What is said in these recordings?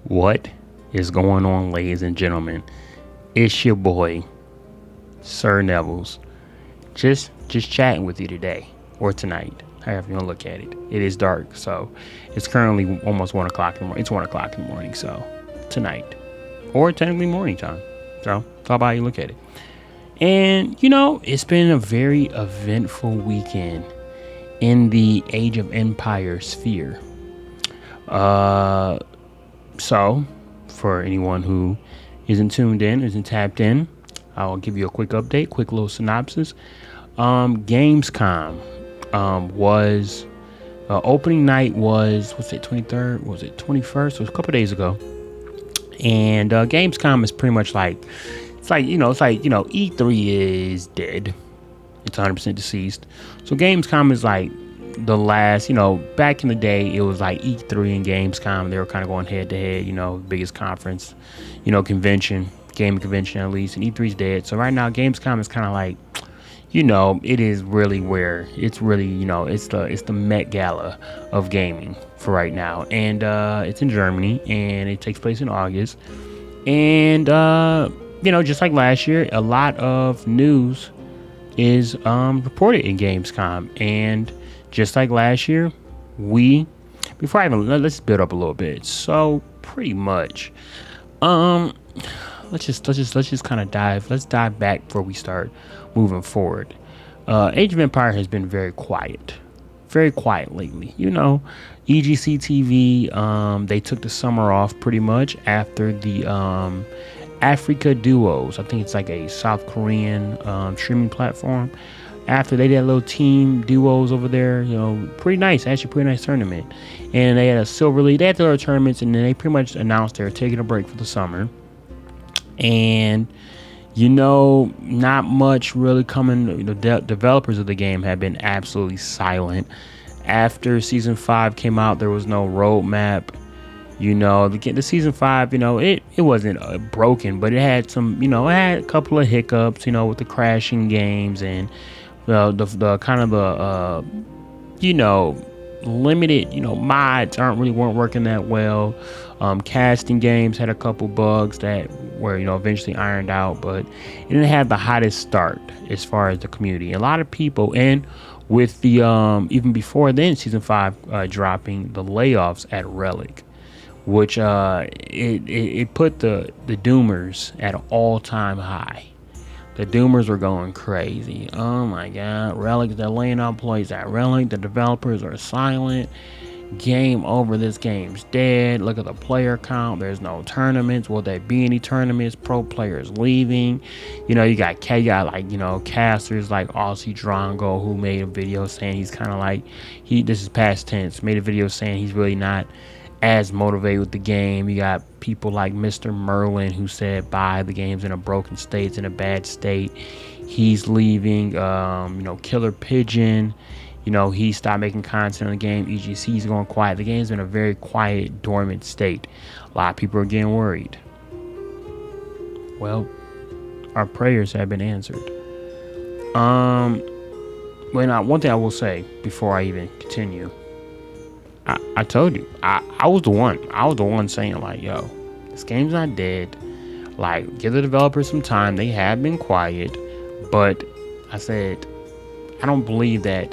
What is going on, ladies and gentlemen? It's your boy, Sir Neville's. Just chatting with you today or tonight, however you want to look at it. It is dark, so it's currently almost 1 o'clock in the morning. It's 1 o'clock in the morning, so tonight, or technically morning time. So it's all about how you look at it. And it's been a very eventful weekend in the Age of Empire sphere. So, for anyone who isn't tuned in, isn't tapped in, I'll give you a quick update, quick little synopsis. Gamescom was opening night was it 23rd? Was it 21st? It was a couple days ago. And Gamescom is pretty much like E3 is dead. It's 100% deceased. So Gamescom is like the last, back in the day, it was like E3 and Gamescom. They were kind of going head to head, biggest conference, convention, gaming convention at least. And E3's dead. So right now, Gamescom is kind of like, it is really where it's really, it's the Met Gala of gaming for right now. And it's in Germany and it takes place in August. And, just like last year, a lot of news is reported in Gamescom. And just like last year, let's build up a little bit. So pretty much, let's just kind of dive back before we start moving forward. Age of Empire has been very quiet lately. EGC TV, they took the summer off pretty much after the Africa Duos. I think it's like a South Korean streaming platform. After they did a little team duos over there, pretty nice tournament. And they had a Silver League, they had their tournaments, and then they pretty much announced they're taking a break for the summer. And, not much really coming. The developers of the game have been absolutely silent. After Season 5 came out, there was no roadmap. The Season 5, it wasn't broken, but it had some, it had a couple of hiccups, with the crashing games and the kind of the limited mods weren't working that well. Casting games had a couple bugs that were eventually ironed out, but it didn't have the hottest start as far as the community. A lot of people, and with the even before then Season 5 dropping, the layoffs at Relic, which it put the Doomers at an all-time high. The Doomers were going crazy. Oh my God. Relic, they're laying out employees at Relic. The developers are silent. Game over. This game's dead. Look at the player count. There's no tournaments. Will there be any tournaments? Pro players leaving. You got casters like Aussie Drongo, who made a video saying he's kind of like, this is past tense, made a video saying he's really not as motivated with the game. You got people like Mr. Merlin, who said bye, the game's in a broken state, it's in a bad state, he's leaving. Killer Pigeon, he stopped making content on the game. EGC's going quiet. The game's in a very quiet, dormant state. A lot of people are getting worried. Well, our prayers have been answered. One thing I will say before I even continue, I told you, I was the one saying like, yo, this game's not dead. Like, give the developers some time. They have been quiet, but I said, I don't believe that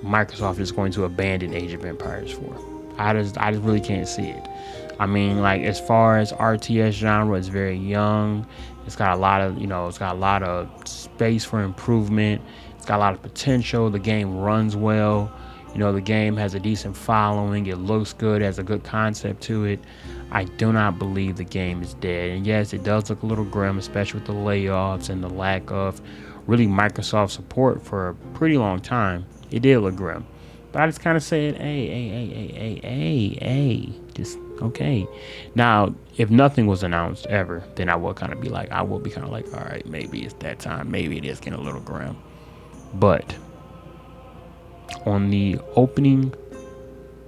Microsoft is going to abandon Age of Empires 4. I just really can't see it. I mean, like, as far as RTS genre, it's very young. It's got a lot of space for improvement. It's got a lot of potential. The game runs well. The game has a decent following. It looks good, has a good concept to it. I do not believe the game is dead. And yes, it does look a little grim, especially with the layoffs and the lack of really Microsoft support for a pretty long time. It did look grim. But I just kind of said, hey, just okay. Now, if nothing was announced ever, then I will be kind of like, all right, maybe it's that time. Maybe it is getting a little grim. But on the opening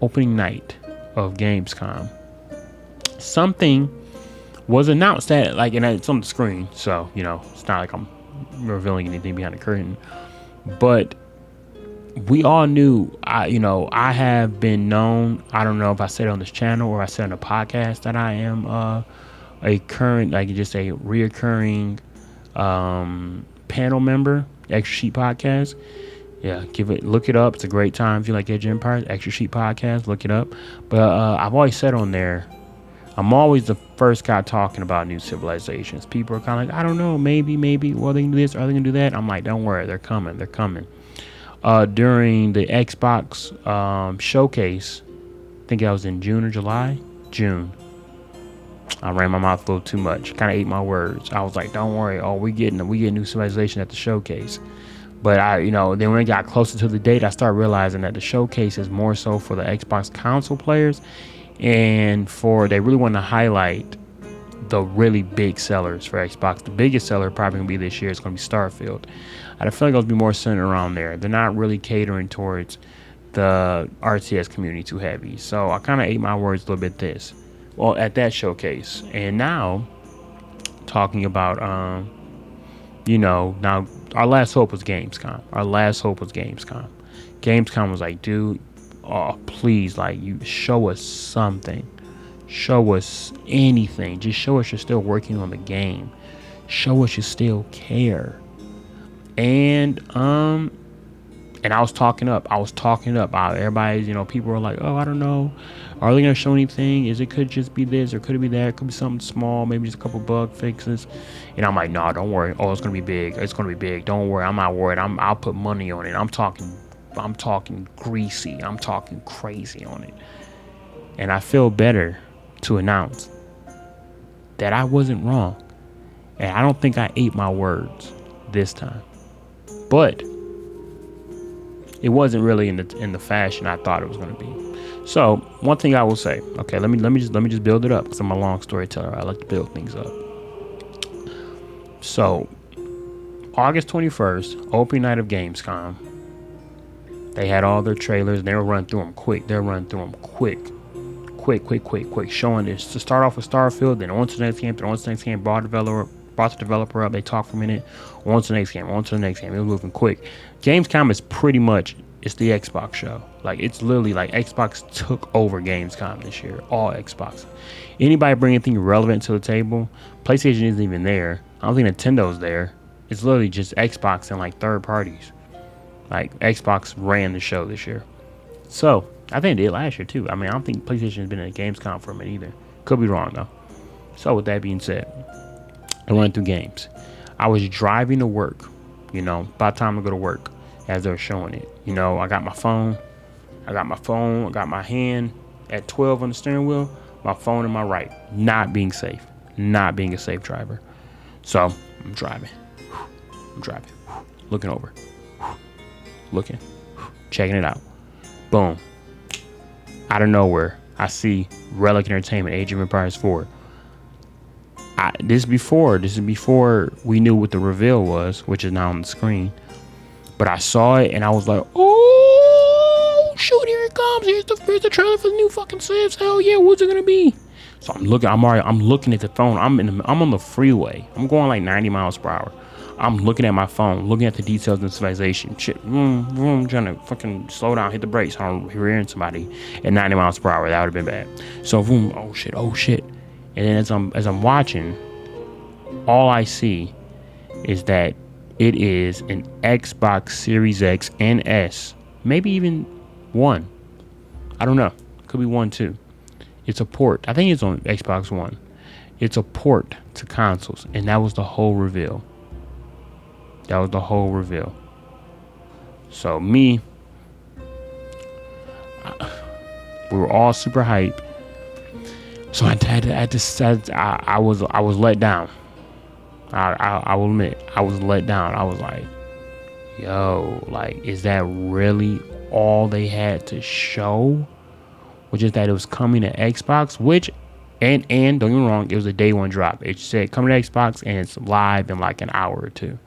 night of Gamescom, something was announced that, and it's on the screen, so it's not like I'm revealing anything behind the curtain. But we all knew. I have been known. I don't know if I said it on this channel or I said on a podcast that I am a current, like just a reoccurring panel member. Extra Sheet Podcast. Yeah, look it up. It's a great time if you like Age of Empires. Extra Sheet Podcast, look it up. But I've always said on there, I'm always the first guy talking about new civilizations. People are kind of like, I don't know, maybe. Well, they can do this, or they can do that. I'm like, don't worry, they're coming. During the Xbox showcase, I think that was in June or July. June. I ran my mouth a little too much. Kind of ate my words. I was like, don't worry. Oh, we get new civilization at the showcase. But then when it got closer to the date, I started realizing that the showcase is more so for the Xbox console players, and they really want to highlight the really big sellers for Xbox. The biggest seller probably going to be this year is going to be Starfield. I feel like it'll be more centered around there. They're not really catering towards the RTS community too heavy. So I kind of ate my words a little bit at that showcase. And now, talking about, now our last hope was Gamescom. Gamescom was like, dude, oh, please, like, you show us something. Show us anything. Just show us you're still working on the game. Show us you still care. And I was talking up. Everybody's, people were like, oh, I don't know. Are they going to show anything? It could just be this, or could it be that? It could be something small, maybe just a couple bug fixes. And I'm like, no, don't worry. Oh, it's going to be big. Don't worry. I'm not worried. I'll put money on it. I'm talking greasy. I'm talking crazy on it. And I feel better to announce that I wasn't wrong. And I don't think I ate my words this time. But it wasn't really in the fashion I thought it was going to be. So one thing I will say, okay, let me just build it up, because I'm a long storyteller. I like to build things up. So August 21st, opening night of Gamescom, they had all their trailers, and they were running through them quick. Quick, showing this to start off with Starfield, then on to the next game, brought the developer up, they talked for a minute, on to the next game. It was moving quick. Gamescom is pretty much, it's the Xbox show. Like, it's literally like Xbox took over Gamescom this year. All Xbox. Anybody bring anything relevant to the table? PlayStation isn't even there. I don't think Nintendo's there. It's literally just Xbox and like third parties. Like, Xbox ran the show this year. So I think it did last year too. I mean, I don't think PlayStation has been at Gamescom for a minute either. Could be wrong though. So with that being said, I went through games. I was driving to work, about time to go to work as they were showing it. I got my phone. I got my hand at 12 on the steering wheel, my phone in my right. Not being safe. Not being a safe driver. So I'm driving. Looking over. Checking it out. Boom. Out of nowhere, I see Relic Entertainment, Age of Empires 4. This is before we knew what the reveal was, which is now on the screen. But I saw it and I was like, oh shoot, here it comes. Here's the trailer for the new fucking Civs. Hell yeah, what's it gonna be? So I'm looking at the phone. I'm on the freeway. I'm going like 90 miles per hour. I'm looking at my phone, looking at the details of civilization. Shit, trying to fucking slow down, hit the brakes. I'm rearing somebody at 90 miles per hour. That would have been bad. So oh shit. And then as I'm watching, all I see is that it is an Xbox Series X and S, maybe even one. I don't know. Could be one too. It's a port. I think it's on Xbox One. It's a port to consoles, and that was the whole reveal. So we were all super hyped. So I was let down. I will admit, I was let down. I was like, yo, like, is that really all they had to show? Which is that it was coming to Xbox, which, and don't get me wrong, it was a day one drop. It said coming to Xbox and it's live in like an hour or two.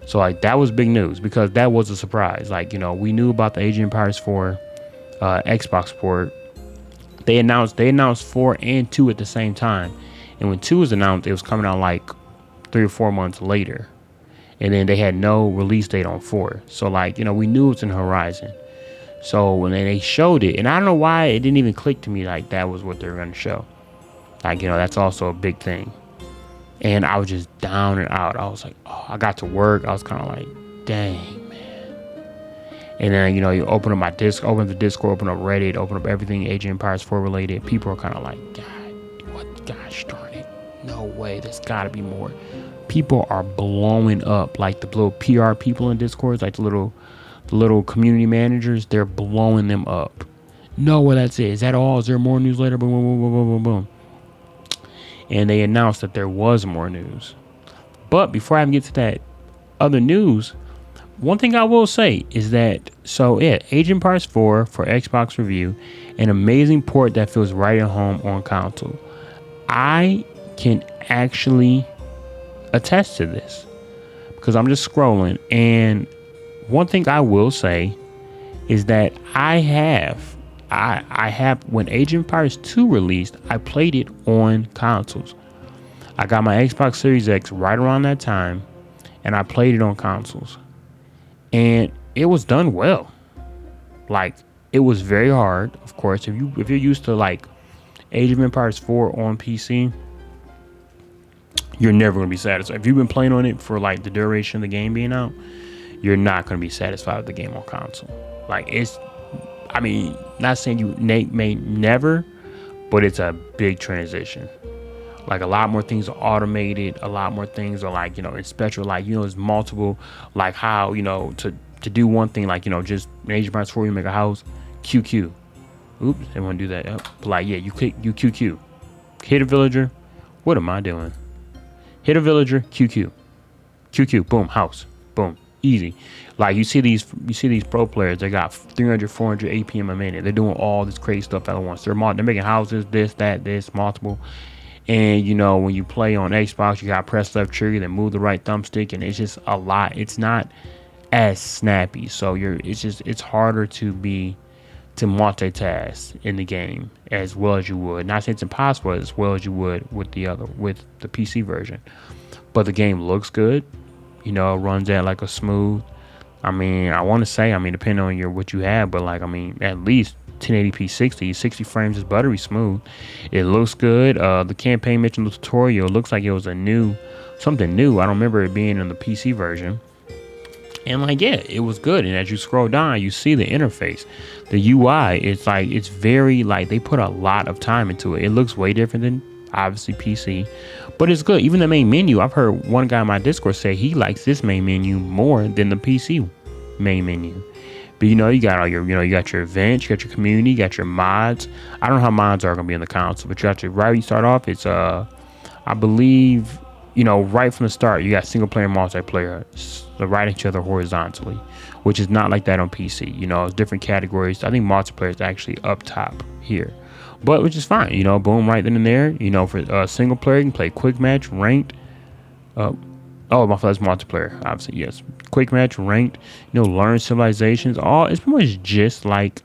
So like, that was big news, because that was a surprise. Like, we knew about the Age of Empires 4 Xbox port. They announced 4 and 2 at the same time. And when 2 was announced, it was coming out like 3 or 4 months later. and then they had no release date on 4. So like, we knew it's in the horizon. So when they showed it, and I don't know why it didn't even click to me like that was what they were going to show. Like, that's also a big thing. And I was just down and out. I was like, oh, I got to work. I was kind of like, dang, man. And then, you open up open the Discord, open up Reddit, open up everything Age of Empires 4 related. People are kind of like, gosh darn it. No way. There's got to be more. People are blowing up. Like the little PR people in Discord, like the little community managers, they're blowing them up. No, well, that's it. Is that all? Is there more news later? Boom, boom, boom, boom, boom, boom, boom. And they announced that there was more news. But before I even get to that other news, one thing I will say is that, Age of Empires 4 for Xbox review, an amazing port that feels right at home on console. I can actually attest to this because I'm just scrolling, and one thing I will say is that I have when Age of Empires 2 released, I played it on consoles. I got my Xbox Series X right around that time, and I played it on consoles. And it was done well. Like, it was very hard, of course. If you're used to like Age of Empires 4 on PC, you're never going to be satisfied. If you've been playing on it for like the duration of the game being out, you're not going to be satisfied with the game on console. Like, not saying you may never, but it's a big transition. Like, a lot more things are automated. A lot more things are like, in special, like, there's multiple, like how, to do one thing, like, just in Age of Empires 4, you make a house, QQ. Oops, they want to do that. But like, yeah, you QQ. Hit a villager. What am I doing? Hit a villager, QQ. QQ, boom, house. Boom. Easy. Like, you see these pro players, they got 300, 400 APM a minute. They're doing all this crazy stuff at once. They're making houses, this, multiple. And, when you play on Xbox, you got to press left trigger, then move the right thumbstick, and it's just a lot. It's not as snappy. So it's harder to multitask in the game as well as you would. Not saying it's impossible as well as you would with the PC version. But the game looks good. It runs at like a smooth. I want to say, depending on what you have, but like, at least 1080p 60 frames is buttery smooth. It looks good. The campaign mentioned the tutorial. It looks like it was something new. I don't remember it being in the PC version. And like, yeah, it was good. And as you scroll down, you see the interface, the UI. It's very like they put a lot of time into it. It looks way different than obviously PC, but it's good. Even the main menu, I've heard one guy in my Discord say he likes this main menu more than the PC main menu. But you got all your, you got your events, you got your community, you got your mods. I don't know how mods are gonna be in the console, but you got right when you start off, it's I believe, right from the start, you got single player, multiplayer, right at each other horizontally, which is not like that on PC. It's different categories. I think multiplayer is actually up top here, but which is fine. Boom, right then and there. For single player, you can play quick match, ranked. Oh, my fault, multiplayer, obviously, yes. Quick match, ranked, learn civilizations. It's pretty much just like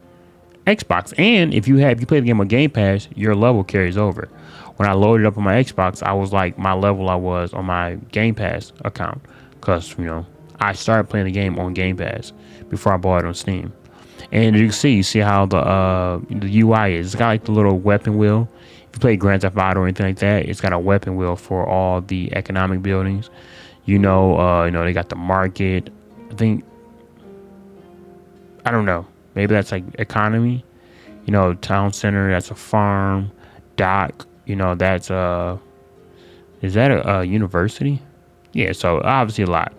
Xbox. And if you play the game on Game Pass, your level carries over. When I loaded up on my Xbox, I was like my level I was on my Game Pass account. Because, I started playing the game on Game Pass before I bought it on Steam. And you see how the UI is. It's got like the little weapon wheel. If you play Grand Theft Auto or anything like that, it's got a weapon wheel for all the economic buildings. They got the market. I don't know. Maybe that's like economy. Town center, that's a farm. Dock, that's is that a university? Yeah, so obviously a lot.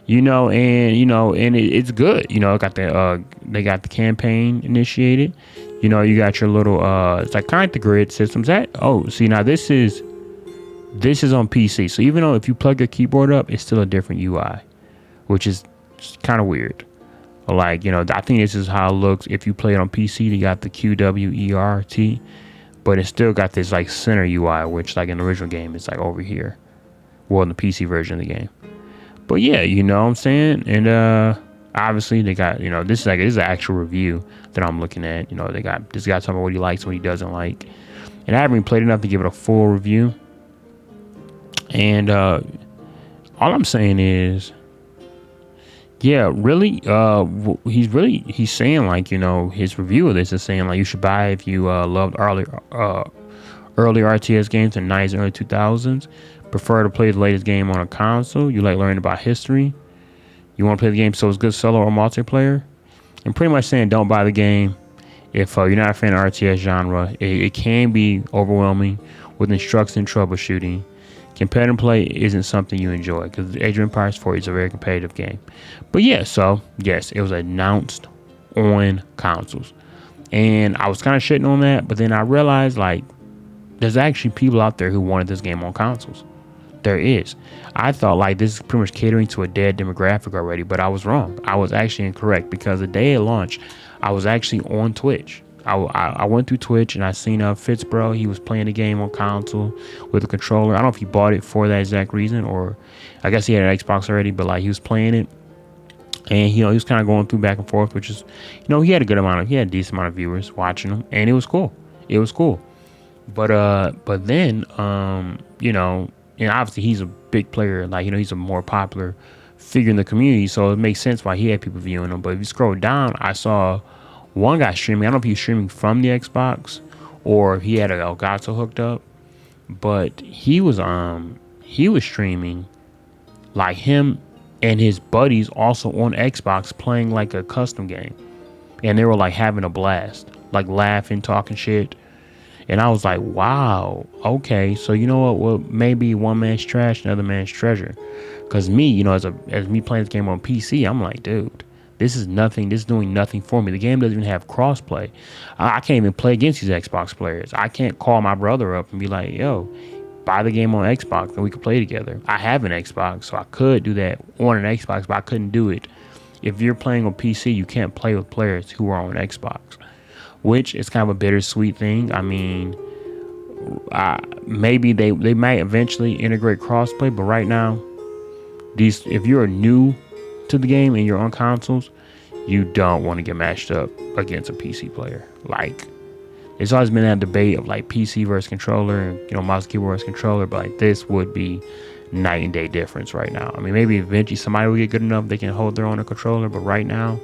And it's good. They got the campaign initiated. You got your little it's like kind of like the grid systems. Now this is on PC. So even though if you plug your keyboard up, it's still a different UI, which is kind of weird. Like, I think this is how it looks if you play it on PC. You got the QWERT, but it's still got this like center UI, which like in the original game is like over here. Well, in the PC version of the game. But yeah, you know what I'm saying? And obviously they got, this is an actual review that I'm looking at. They got this guy talking about what he likes and what he doesn't like. And I haven't even played enough to give it a full review. And all I'm saying is Yeah, really. He's saying like his review of this is saying like you should buy if you loved early RTS games in the 90s and early 2000s. Prefer to play the latest game on a console. You like learning about history. You want to play the game so it's good solo or multiplayer. And pretty much saying don't buy the game if you're not a fan of RTS genre. It can be overwhelming with instruction and troubleshooting. Competitive play isn't something you enjoy because Age of Empires 4 is a very competitive game. But yeah, so yes, it was announced on consoles. And I was kind of shitting on that, but then I realized like there's actually people out there who wanted this game on consoles. There is. I thought like this is pretty much catering to a dead demographic already, but I was wrong. I was actually incorrect because the day it launched, I was actually on Twitch. I went through Twitch and I seen Fitzbro. He was playing the game on console with a controller. I don't know if he bought it for that exact reason or I guess he had an Xbox already, but like he was playing it and he was kind of going through back and forth, which is he had he had a decent amount of viewers watching him, and it was cool. It was cool. But then and obviously he's a big player, like he's a more popular figure in the community, so it makes sense why he had people viewing him. But if you scroll down, I saw one guy streaming. I don't know if he was streaming from the Xbox or if he had a Elgato hooked up, but he was streaming like him and his buddies also on Xbox playing like a custom game, and they were like having a blast, like laughing, talking shit. And I was like, wow, okay. So you know what? Well, maybe one man's trash, another man's treasure. Cause me, as me playing this game on PC, I'm like, dude, this is nothing. This is doing nothing for me. The game doesn't even have crossplay. I can't even play against these Xbox players. I can't call my brother up and be like, yo, buy the game on Xbox and we could play together. I have an Xbox, so I could do that on an Xbox, but I couldn't do it. If you're playing on PC, you can't play with players who are on Xbox, which is kind of a bittersweet thing. I mean, maybe they might eventually integrate crossplay, but right now, if you're new to the game and you're on consoles, you don't want to get matched up against a PC player. Like, it's always been that debate of like PC versus controller and mouse keyboard versus controller, but like this would be night and day difference right now. I mean, maybe eventually somebody will get good enough they can hold their own a controller, but right now,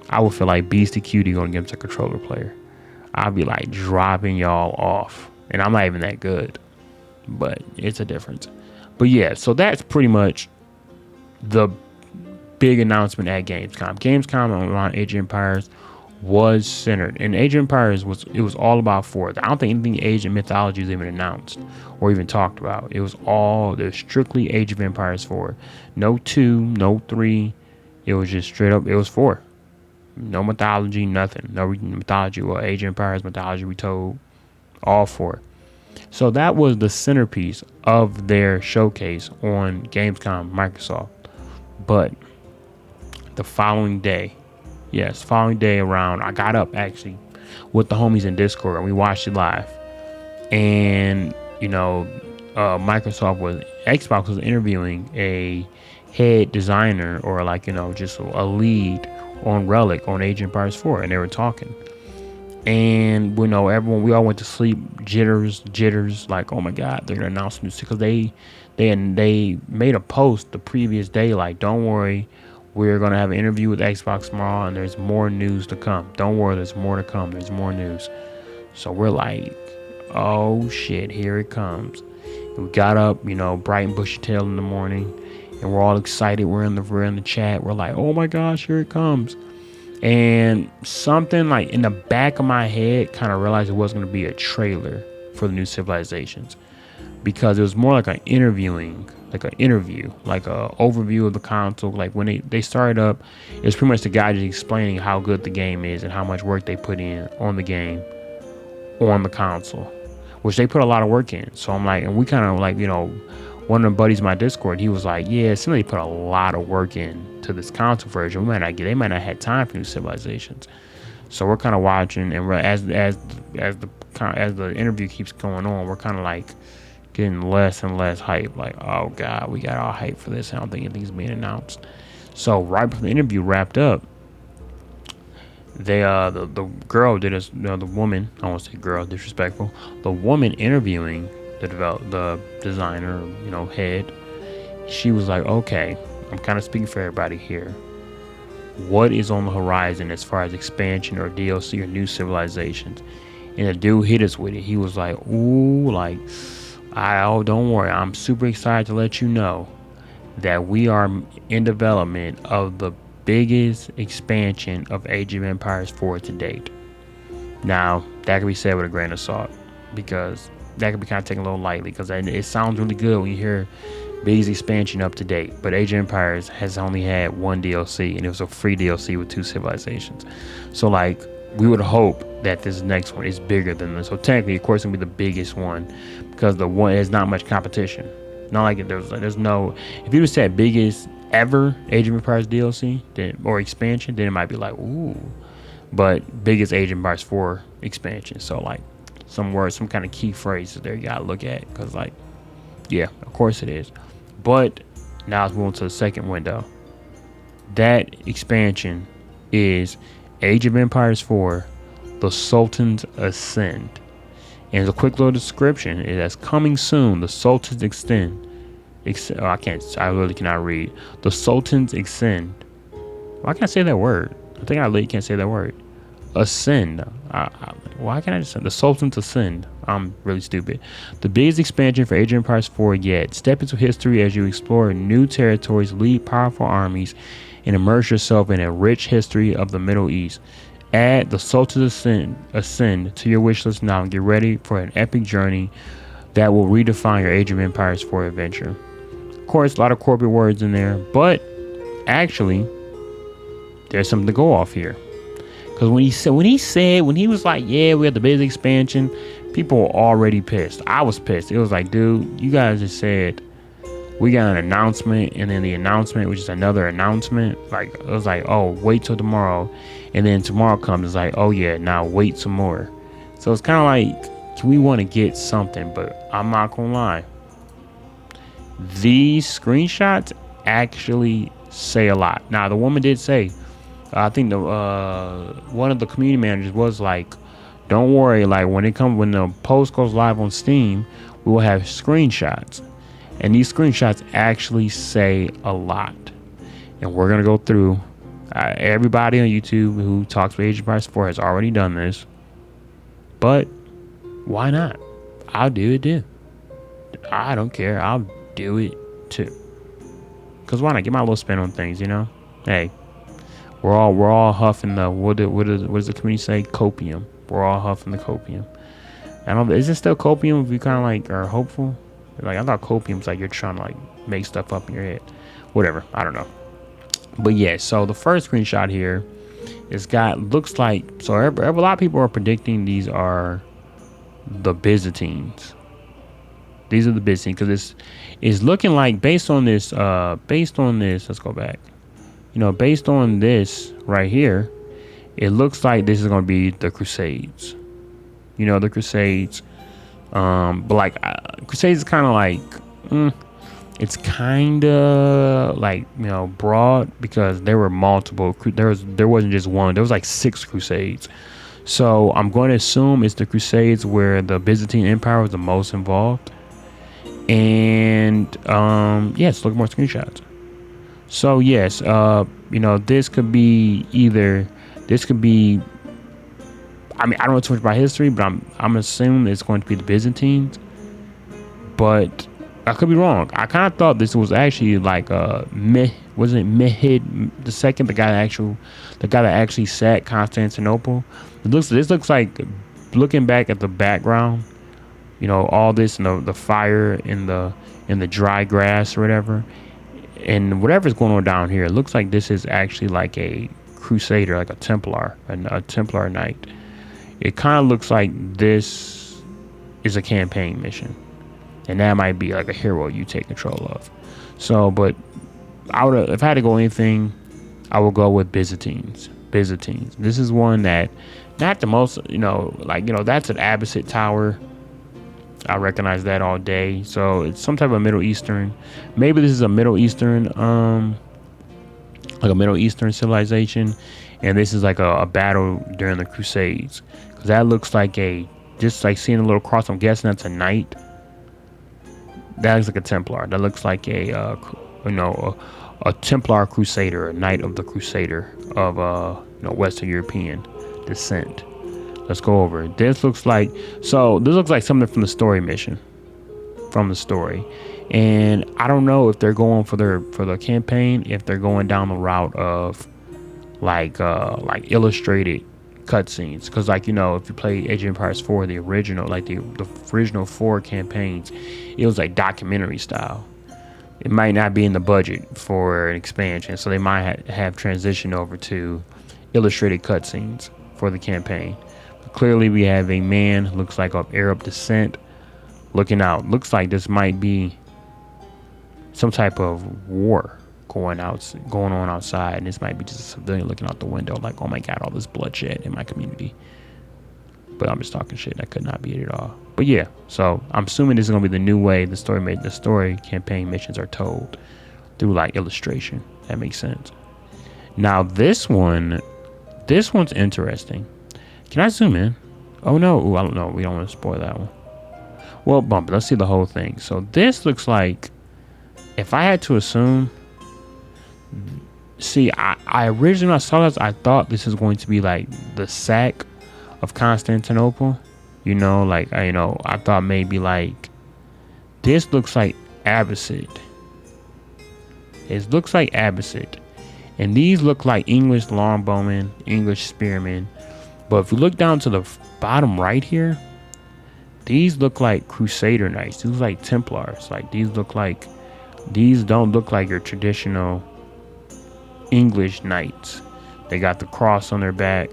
I would feel like Beastie Cutie going against a controller player. I'd be like dropping y'all off, and I'm not even that good, but it's a difference. But yeah, so that's pretty much the big announcement at Gamescom. Gamescom around Age of Empires was centered, and Age of Empires was all about 4. I don't think anything Age of Mythology was even announced or even talked about. It was strictly Age of Empires 4. No 2, no 3. It was just straight up. It was 4. No mythology, nothing. No mythology. Well, Age of Empires mythology we told all 4. So that was the centerpiece of their showcase on Gamescom, Microsoft. But the following day, around, I got up actually with the homies in Discord and we watched it live. And Xbox was interviewing a head designer or like just a lead on Relic on Age of Empires 4, and they were talking. And we all went to sleep, jitters, like, oh my god, they're gonna announce new, because they made a post the previous day like, don't worry, we're gonna have an interview with Xbox tomorrow and there's more news to come. Don't worry, there's more to come. There's more news. So we're like, oh shit, here it comes. And we got up, bright and bushy tail in the morning, and we're all excited. We're in the chat. We're like, oh my gosh, here it comes. And something like in the back of my head kind of realized it wasn't going to be a trailer for the new Civilizations, because it was more like an interview, like an overview of the console. Like when they started up, it was pretty much the guy just explaining how good the game is and how much work they put in on the game on the console, which they put a lot of work in. So I'm like, and we kind of like, one of the buddies in my Discord, he was like, yeah, somebody put a lot of work in to this console version. They might not have time for new Civilizations. So we're kind of watching, and as the interview keeps going on, we're kind of like getting less and less hype. Like, oh god, we got all hype for this. I don't think anything's being announced. So right before the interview wrapped up, the girl did us, the woman, I won't say girl, disrespectful, the woman interviewing the designer, head, she was like, okay, I'm kind of speaking for everybody here. What is on the horizon as far as expansion or DLC or new civilizations? And the dude hit us with it. He was like, ooh, like, oh, don't worry. I'm super excited to let you know that we are in development of the biggest expansion of Age of Empires 4 to date. Now, that can be said with a grain of salt, because that can be kind of taken a little lightly, because it sounds really good when you hear biggest expansion up to date. But Age of Empires has only had one DLC, and it was a free DLC with 2 civilizations. So, like, we would hope that this next one is bigger than this. So technically, of course, it's gonna be the biggest one, because the one has not much competition. Not like there's no. If you just said biggest ever Age of Empires DLC or expansion, then it might be like, ooh. But biggest Age of Empires 4 expansion. So like some words, some kind of key phrases there you gotta look at, because like, yeah, of course it is. But now let's move on to the second window. That expansion is Age of Empires 4, The Sultan's Ascend. And a quick little description: it is coming soon. The Sultan's Extend. I really cannot read. The Sultan's Ascend. Why can't I say that word? I think I really can't say that word. Ascend. Why can't I just say the Sultan's Ascend? I'm really stupid. The biggest expansion for Age of Empires 4 yet. Step into history as you explore new territories, lead powerful armies, and immerse yourself in a rich history of the Middle East. Add the Sultan's Ascend to your wish list now and get ready for an epic journey that will redefine your Age of Empires 4 adventure. Of course, a lot of corporate words in there, but actually, there's something to go off here. Because when he was like, yeah, we have the biggest expansion, people were already pissed. I was pissed. It was like, dude, you guys just said we got an announcement, and then the announcement, which is another announcement. Like, it was like, oh, wait till tomorrow. And then tomorrow comes, it's like, oh yeah, now wait some more. So it's kind of like, we want to get something, but I'm not gonna lie. These screenshots actually say a lot. Now, the woman did say, I think the one of the community managers was like, don't worry, like when the post goes live on Steam, we will have screenshots. And these screenshots actually say a lot. And we're gonna go through. Everybody on YouTube who talks about Age of Empires 4 has already done this. But why not? I'll do it too. I don't care. I'll do it too. Cause why not? Get my little spin on things, you know? Hey, we're all huffing the what does the community say? Copium. We're all huffing the copium. I don't. Is it still copium? If you kind of like are hopeful? Like, I thought copium's like you're trying to like make stuff up in your head. Whatever. I don't know. But yeah. So the first screenshot here looks like, so a lot of people are predicting these are the Byzantines. These are the Byzantines, because it's looking like based on this, let's go back. You know, based on this right here, it looks like this is going to be the Crusades. You know, the Crusades. But like, Crusades is kind of like, it's kind of like, you know, broad, because there were multiple. There wasn't just one. There was like 6 Crusades. So I'm going to assume it's the Crusades where the Byzantine Empire was the most involved. And yes, look at more screenshots. So yes, you know, this could be. I mean, I don't know too much about history, but I'm assuming it's going to be the Byzantines. But I could be wrong. I kind of thought this was actually like wasn't it Mehmed II, the guy that actually sat Constantinople. This looks like, looking back at the background, you know, all this and the fire in the dry grass or whatever, and whatever's going on down here, it looks like this is actually like a crusader, like a Templar, a Templar knight. It kind of looks like this is a campaign mission, and that might be like a hero you take control of. So, but if I had to go anything, I would go with Byzantines. This is one that, not the most, you know, like, you know, that's an Abbasid tower. I recognize that all day. So it's some type of Middle Eastern. Maybe this is a Middle Eastern, like a Middle Eastern civilization, and this is like a battle during the Crusades. Because that looks like just like seeing a little cross. I'm guessing that's a knight. That looks like a Templar. That looks like a a Templar Crusader, a Knight of the Crusader of Western European descent. Let's go over it. This looks like something from the story mission, from the story, and I don't know if they're going for the campaign, if they're going down the route of like illustrated cutscenes, because if you play Age of Empires 4, the original the original 4 campaigns, it was like documentary style. It might not be in the budget for an expansion, so they might have transitioned over to illustrated cutscenes for the campaign. But clearly we have a man, looks like of Arab descent, looking out. Looks like this might be some type of war going on outside, and this might be just a civilian looking out the window like, oh my god, all this bloodshed in my community. But I'm just talking shit. That could not be it at all. But yeah, so I'm assuming this is gonna be the new way the story campaign missions are told, through like illustration. That makes sense. Now this one's interesting. Can I zoom in? Oh no, ooh, I don't know. We don't want to spoil that one. Well, bump it. Let's see the whole thing. So this looks like, if I had to assume, I originally when I saw this, I thought this is going to be like the sack of Constantinople. I thought maybe like this looks like Abbasid. It looks like Abbasid. And these look like English longbowmen, English spearmen. But if you look down to the bottom right here, these look like Crusader knights. These look like Templars. These don't look like your traditional English knights. They got the cross on their back.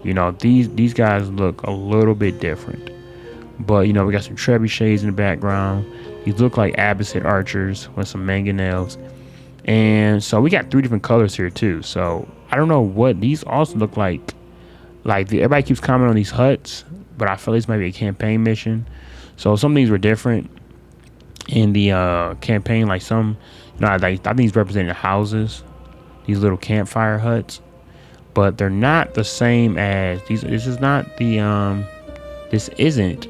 These guys look a little bit different. But we got some trebuchets in the background. These look like Abbasid archers with some mangonels. And so we got 3 different colors here too. So I don't know what these also look like. Everybody keeps commenting on these huts, but I feel this might be a campaign mission. So some things were different in the campaign. Like some, I think these representing houses, these little campfire huts, but they're not the same as these. This is not the this isn't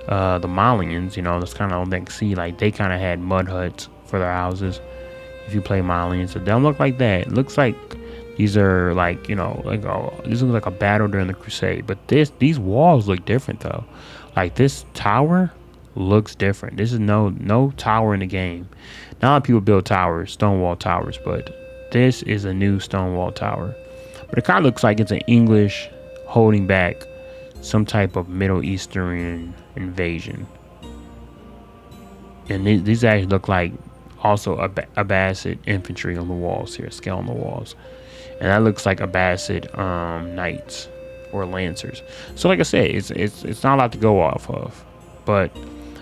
the Malians. That's kind of like, see, like they kind of had mud huts for their houses. If you play Malians, so they don't look like that. It looks like these are like, this looks like a battle during the Crusade. But these walls look different though. Like this tower looks different. This is no tower in the game. Not a lot of people build towers, stone wall towers, but this is a new stone wall tower. But it kind of looks like it's an English holding back some type of Middle Eastern invasion. And these actually look like also Abbasid infantry on the walls here, scale on the walls. And that looks like Abbasid knights or lancers. So like I said, it's not a lot to go off of. But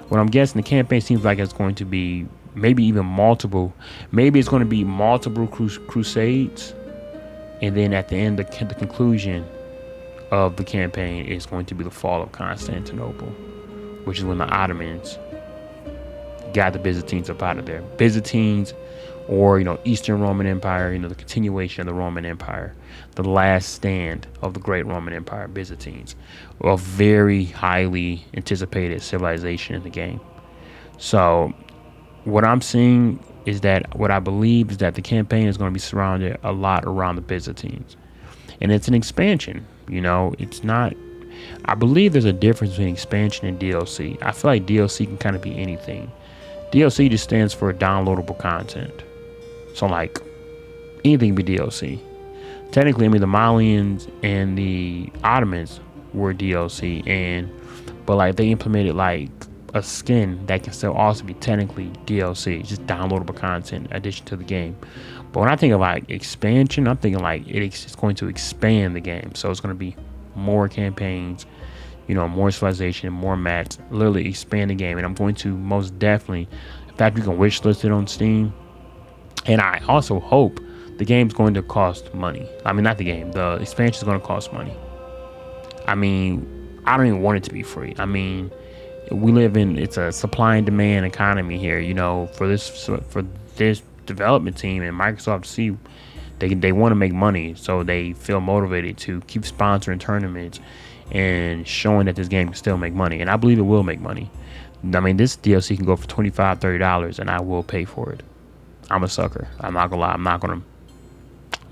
what I'm guessing, the campaign seems like it's going to be maybe even multiple. Maybe it's going to be multiple crusades. And then at the end, the conclusion of the campaign is going to be the fall of Constantinople, which is when the Ottomans got the Byzantines up out of there. Byzantines, or Eastern Roman Empire, the continuation of the Roman Empire, the last stand of the great Roman Empire. Byzantines, a very highly anticipated civilization in the game. So what I'm seeing is that, what I believe is that the campaign is going to be surrounded a lot around the Byzantines, and it's an expansion. It's not. I believe there's a difference between expansion and DLC. I feel like DLC can kind of be anything. DLC just stands for downloadable content. So like anything be DLC. Technically, the Malians and the Ottomans were DLC, but like they implemented like a skin that can still also be technically DLC, just downloadable content in addition to the game. But when I think of like expansion, I'm thinking like it's going to expand the game. So it's going to be more campaigns, more civilization, more maps, literally expand the game. And I'm going to most definitely, in fact, you can wishlist it on Steam. And I also hope the game's going to cost money. Not the game, the expansion is going to cost money. I don't even want it to be free. We live in, it's a supply and demand economy here, for this development team and Microsoft. See, they want to make money, so they feel motivated to keep sponsoring tournaments and showing that this game can still make money. And I believe it will make money. This DLC can go for $25-$30, and I will pay for it. I'm a sucker. I'm not gonna lie. I'm not gonna.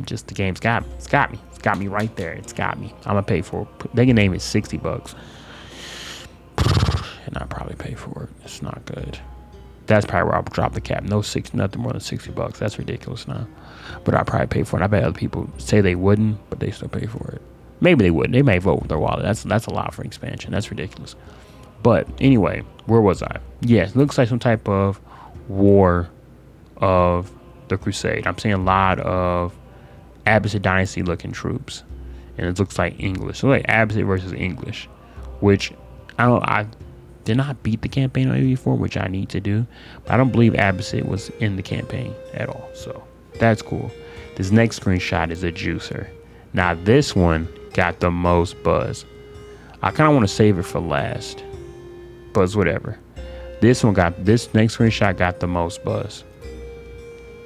Just the game's got me. It's got me. It's got me right there. It's got me. I'm gonna pay for it. They can name it $60, and I probably pay for it. It's not good. That's probably where I'll drop the cap. Nothing more than $60. That's ridiculous now. But I probably pay for it. I bet other people say they wouldn't, but they still pay for it. Maybe they wouldn't. They may vote with their wallet. That's a lot for expansion. That's ridiculous. But anyway, where was I? Yes, it looks like some type of war of the Crusade. I'm seeing a lot of Abbasid Dynasty looking troops, and it looks like English. So like Abbasid versus English, which I did not beat the campaign on before, which I need to do, but I don't believe Abbasid was in the campaign at all. So that's cool. This next screenshot is a juicer. Now this one got the most buzz. I kind of want to save it for last, but it's whatever. This next screenshot got the most buzz.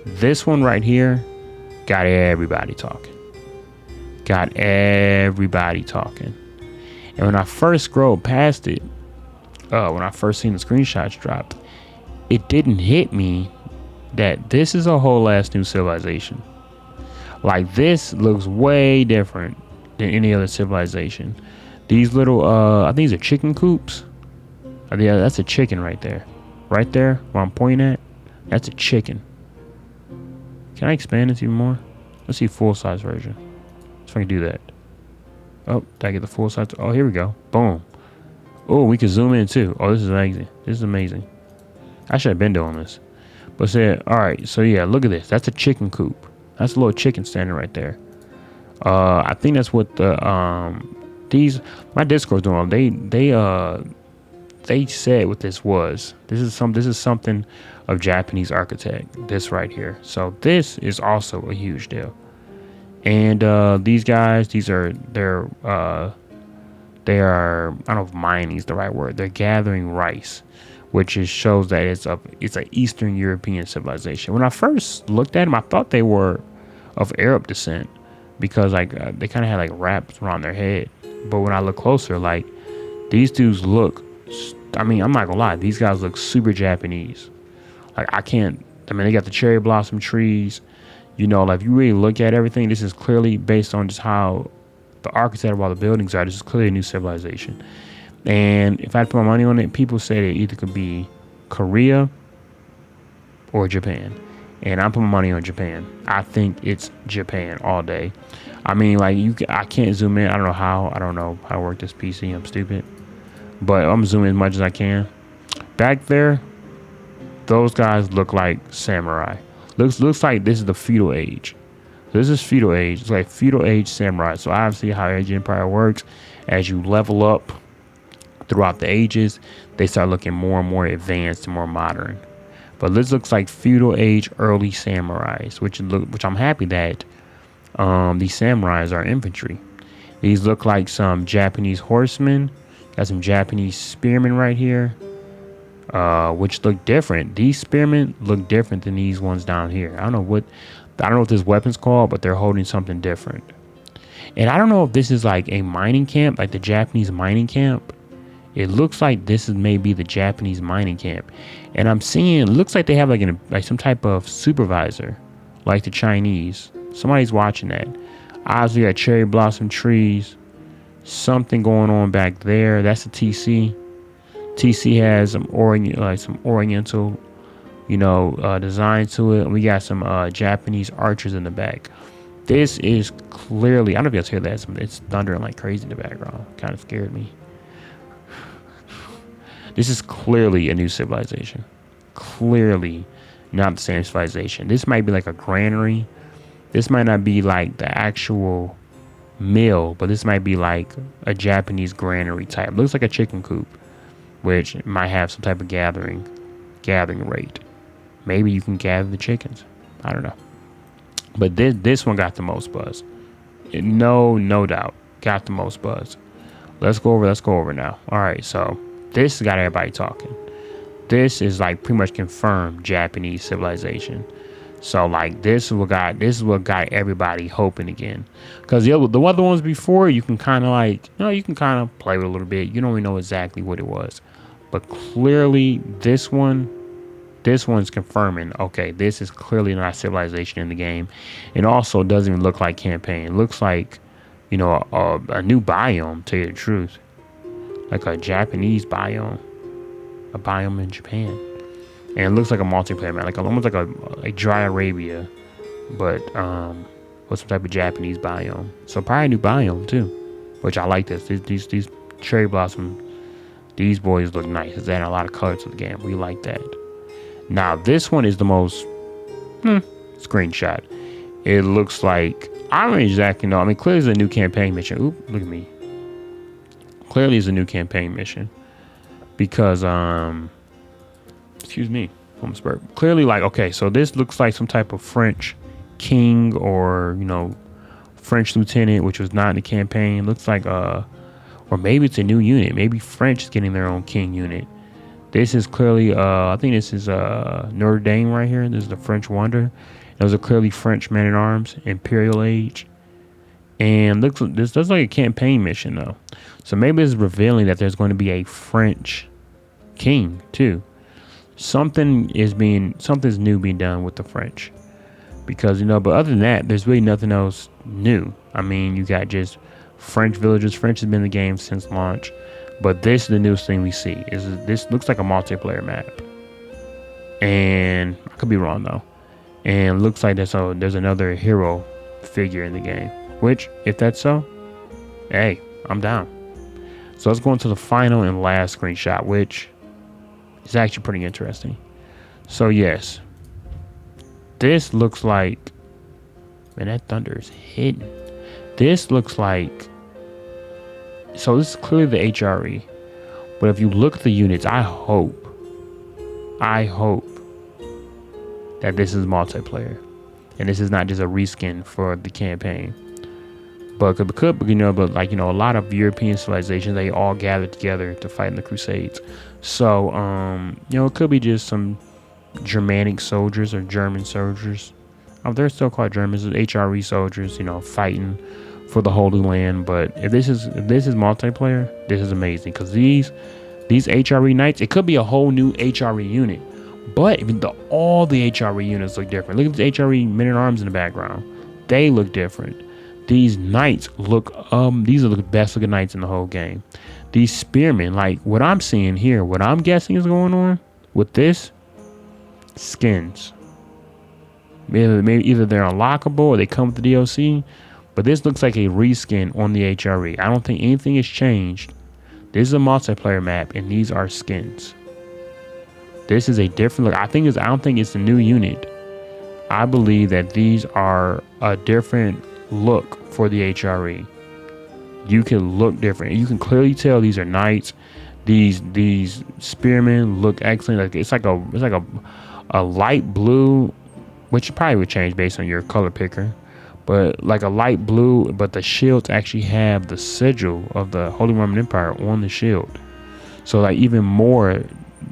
This one right here got everybody talking. And when I first scrolled past it, when I first seen the screenshots dropped, it didn't hit me that this is a whole ass new civilization. Like, this looks way different than any other civilization. These little, I think these are chicken coops. Yeah, that's a chicken right there. Right there, where I'm pointing at, that's a chicken. Can I expand this even more? Let's see full size version. So I can do that. Oh, did I get the full size? Oh, here we go. Boom. Oh, we can zoom in too. Oh, this is amazing. I should have been doing this. But alright, so yeah, look at this. That's a chicken coop. That's a little chicken standing right there. I think that's what the my Discord's doing. They said what this was. This is something of Japanese architect. This right here. So this is also a huge deal. And these guys, they're I don't know if mining is the right word. They're gathering rice, which shows that it's an Eastern European civilization. When I first looked at them, I thought they were of Arab descent because they kind of had like wraps around their head. But when I look closer, like these dudes look, I mean, I'm not gonna lie, these guys look super Japanese. Like they got the cherry blossom trees. You know, like if you really look at everything, this is clearly based on just how the architecture of all the buildings are. This is clearly a new civilization. And if I had to put my money on it, people say it either could be Korea or Japan. And I'm putting my money on Japan. I think it's Japan all day. I mean, like I can't zoom in. I don't know how to work this PC. I'm stupid. But I'm zooming as much as I can. Back there, those guys look like samurai. Looks like this is the feudal age. This is feudal age. It's like feudal age samurai. So obviously how Age of Empire works, as you level up throughout the ages, they start looking more and more advanced and more modern. But this looks like feudal age early samurais, which I'm happy that these samurais are infantry. These look like some Japanese horsemen. Got some Japanese spearmen right here, which look different. These spearmen look different than these ones down here. I don't know what this weapon's called, but they're holding something different. And I don't know if this is like a mining camp, like the Japanese mining camp. It looks like this is maybe the Japanese mining camp. And I'm seeing, it looks like they have like some type of supervisor, like the Chinese. Somebody's watching that. Obviously got cherry blossom trees. Something going on back there. That's the TC. TC has some oriental, design to it. We got some Japanese archers in the back. This is clearly, I don't know if you guys hear that. It's thundering like crazy in the background. Kind of scared me. This is clearly a new civilization. Clearly not the same civilization. This might be like a granary. This might not be like the actual mill, but this might be like a Japanese granary type. Looks like a chicken coop, which might have some type of gathering rate. Maybe you can gather the chickens. I don't know. But this one got the most buzz. No doubt. Got the most buzz. Let's go over now. All right, so this got everybody talking. This is like pretty much confirmed Japanese civilization. So like this is what got everybody hoping again. Because the other ones before, you can kind of play with a little bit. You don't really know exactly what it was. But clearly this one This one's confirming, okay, this is clearly not civilization in the game. It also doesn't even look like campaign. It looks like, a new biome, to tell you the truth. Like a Japanese biome. A biome in Japan. And it looks like a multiplayer map, like almost like a dry Arabia, but with some type of Japanese biome. So probably a new biome too, which I like this. These cherry blossom, these boys look nice. It's adding a lot of color to the game. We like that. Now this one is the most screenshot. It looks like, I don't exactly know. I mean, clearly it's a new campaign mission. Oop, look at me. Clearly it's a new campaign mission because excuse me, almost burped. Clearly, like, okay, so this looks like some type of French king or French lieutenant, which was not in the campaign. Looks like or maybe it's a new unit. Maybe French is getting their own king unit. This is clearly, I think this is Notre Dame right here. This is the French Wonder. Those are clearly French men at arms, Imperial Age. And this looks like a campaign mission though. So maybe it's revealing that there's going to be a French king too. Something's new being done with the French. Because, but other than that, there's really nothing else new. I mean, you got just French villagers. French has been in the game since launch. But this is the newest thing we see. This looks like a multiplayer map. And I could be wrong though. And looks like there's another hero figure in the game. Which, if that's so, hey, I'm down. So let's go into the final and last screenshot, which is actually pretty interesting. So yes, this looks like, man, that thunder is hidden. This looks like, so this is clearly the HRE, but if you look at the units, I hope that this is multiplayer and this is not just a reskin for the campaign. But but like, a lot of European civilizations, they all gathered together to fight in the Crusades. So, it could be just some Germanic soldiers or German soldiers. They're still called Germans, HRE soldiers, fighting for the Holy Land. But if this is multiplayer, this is amazing because these HRE knights, it could be a whole new HRE unit. But even all the HRE units look different. Look at the HRE men at arms in the background; they look different. These knights look, these are the best looking knights in the whole game. These spearmen, like what I'm seeing here, what I'm guessing is going on with this, skins. Maybe either they're unlockable or they come with the DLC, but this looks like a reskin on the HRE. I don't think anything has changed. This is a multiplayer map and these are skins. This is a different look. I don't think it's a new unit. I believe that these are a different look for the HRE. You can look different. You can clearly tell these are knights. These spearmen look excellent. Like it's like a light blue, which probably would change based on your color picker, but like a light blue, but the shields actually have the sigil of the Holy Roman Empire on the shield, so like even more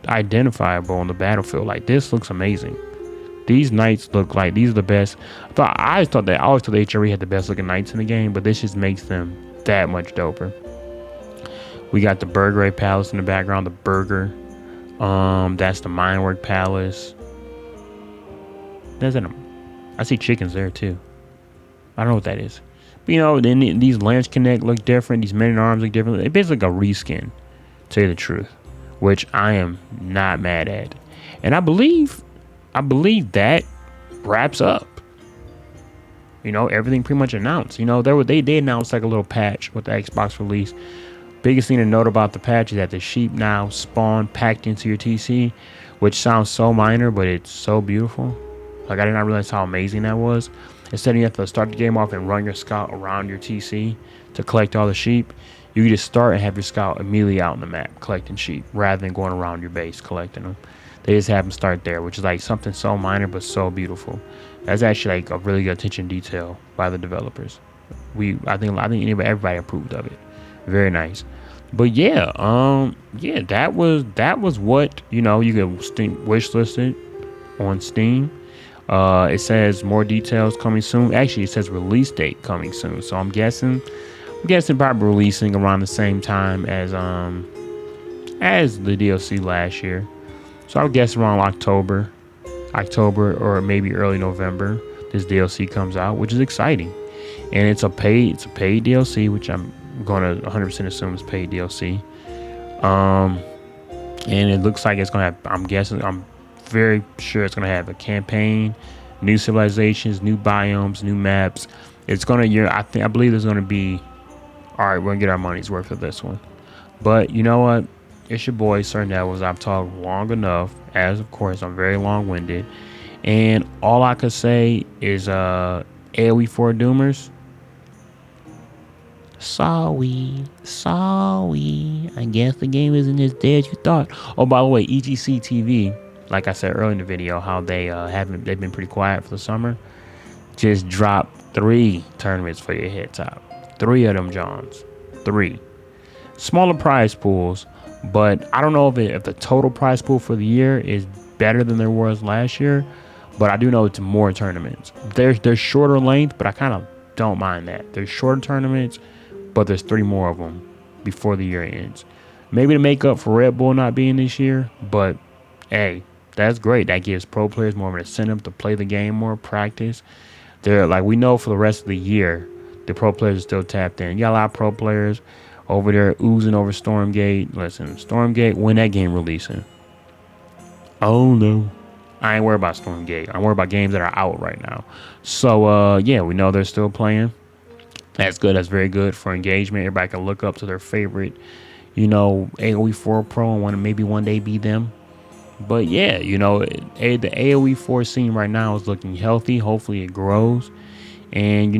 identifiable on the battlefield. Like this looks amazing. These knights look like these are the best. I always thought the HRE had the best looking knights in the game, but this just makes them that much doper. We got the Burger Palace in the background, the Burger. That's the Minework Palace. I see chickens there too. I don't know what that is. But then these Lance Connect look different. These Men at Arms look different. It's basically like a reskin, to tell you the truth, which I am not mad at. And I believe that wraps up. Everything pretty much announced. They announced like a little patch with the Xbox release. Biggest thing to note about the patch is that the sheep now spawn packed into your TC, which sounds so minor, but it's so beautiful. Like I did not realize how amazing that was. Instead of you have to start the game off and run your scout around your TC to collect all the sheep, you can just start and have your scout immediately out on the map collecting sheep rather than going around your base collecting them. They just have them start there, which is like something so minor but so beautiful. That's actually like a really good attention to detail by the developers. I think everybody approved of it. Very nice. But yeah, that was what you can wishlist it on Steam. It says more details coming soon. Actually, it says release date coming soon. So I'm guessing probably releasing around the same time as the DLC last year. So I would guess around October or maybe early November, this DLC comes out, which is exciting. And it's a paid DLC, which I'm gonna 100% assume is paid DLC. Um, and it looks like it's gonna have. I'm very sure it's gonna have a campaign, new civilizations, new biomes, new maps. It's gonna. I believe there's gonna be. All right, we're gonna get our money's worth of this one. But you know what? It's your boy Sir Neville's. I've talked long enough. As of course, I'm very long-winded, and all I could say is AOE 4 Doomers. Sorry. I guess the game isn't as dead as you thought. Oh, by the way, EGC TV, like I said earlier in the video, how they've been pretty quiet for the summer. Just dropped 3 tournaments for your head top. 3 of them, Johns. 3 smaller prize pools, but I don't know if the total prize pool for the year is better than there was last year. But I do know it's more tournaments. There's shorter length, but I kind of don't mind that. There's shorter tournaments, but there's 3 more of them before the year ends. Maybe to make up for Red Bull not being this year, but hey, that's great. That gives pro players more of an incentive to play the game more, practice. They're like, we know for the rest of the year, the pro players are still tapped in. You got a lot of pro players over there oozing over Stormgate. Listen, Stormgate, when that game releasing? Oh no. I ain't worried about Stormgate. I'm worried about games that are out right now. So yeah, we know they're still playing. That's good. That's very good for engagement. Everybody can look up to their favorite, AOE 4 pro and want to maybe one day be them. But yeah, the AOE 4 scene right now is looking healthy. Hopefully it grows. And,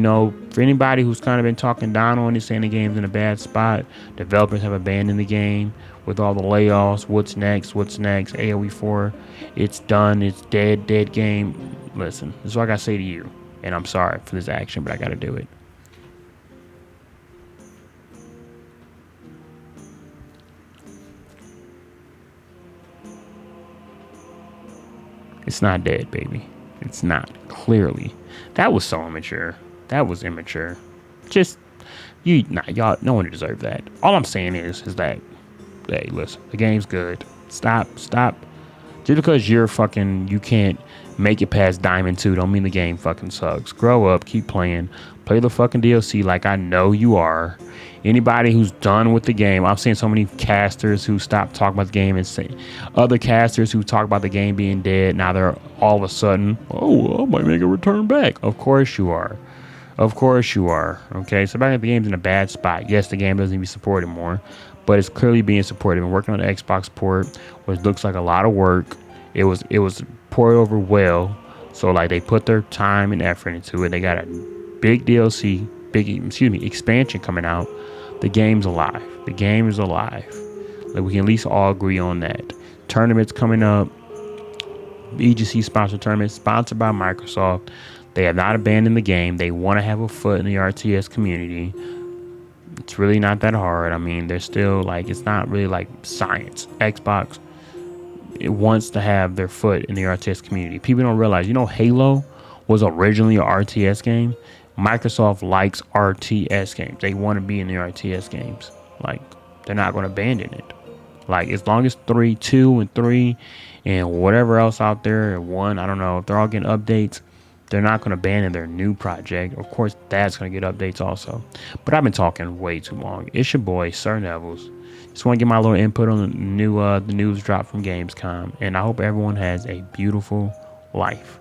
for anybody who's kind of been talking down on it, saying the game's in a bad spot, developers have abandoned the game with all the layoffs. What's next? AOE 4, it's done. It's dead game. Listen, this is what I got to say to you. And I'm sorry for this action, but I got to do it. It's not dead, baby. It's not. Clearly. That was so immature. That was immature. Just, y'all, no one deserved that. All I'm saying is that, hey, listen, the game's good. Stop. Just because you can't make it past Diamond 2 don't mean the game fucking sucks. Grow up, keep playing. Play the fucking DLC like I know you are. Anybody who's done with the game, I've seen so many casters who stopped talking about the game and say, other casters who talk about the game being dead, now they're all of a sudden, oh, I might make a return back. Of course you are. Okay, so back at the game's in a bad spot. Yes, the game doesn't need to be supported more, but it's clearly being supported. Been working on the Xbox port, which looks like a lot of work. It was ported over well, so like they put their time and effort into it. They got a big DLC, expansion coming out. The game's alive. The game is alive. Like we can at least all agree on that. Tournaments coming up. EGC sponsored tournament sponsored by Microsoft. They have not abandoned the game. They want to have a foot in the RTS community. It's really not that hard. I mean, they're still like, it's not really like science. Xbox, it wants to have their foot in the RTS community. People don't realize, Halo was originally a RTS game. Microsoft likes RTS games. They want to be in the RTS games. Like, they're not going to abandon it. Like, as long as 2 and 3 and whatever else out there, 1, I don't know, if they're all getting updates, they're not going to abandon their new project. Of course, that's going to get updates also. But I've been talking way too long. It's your boy, Sir Neville's. Just want to get my little input on the news drop from Gamescom. And I hope everyone has a beautiful life.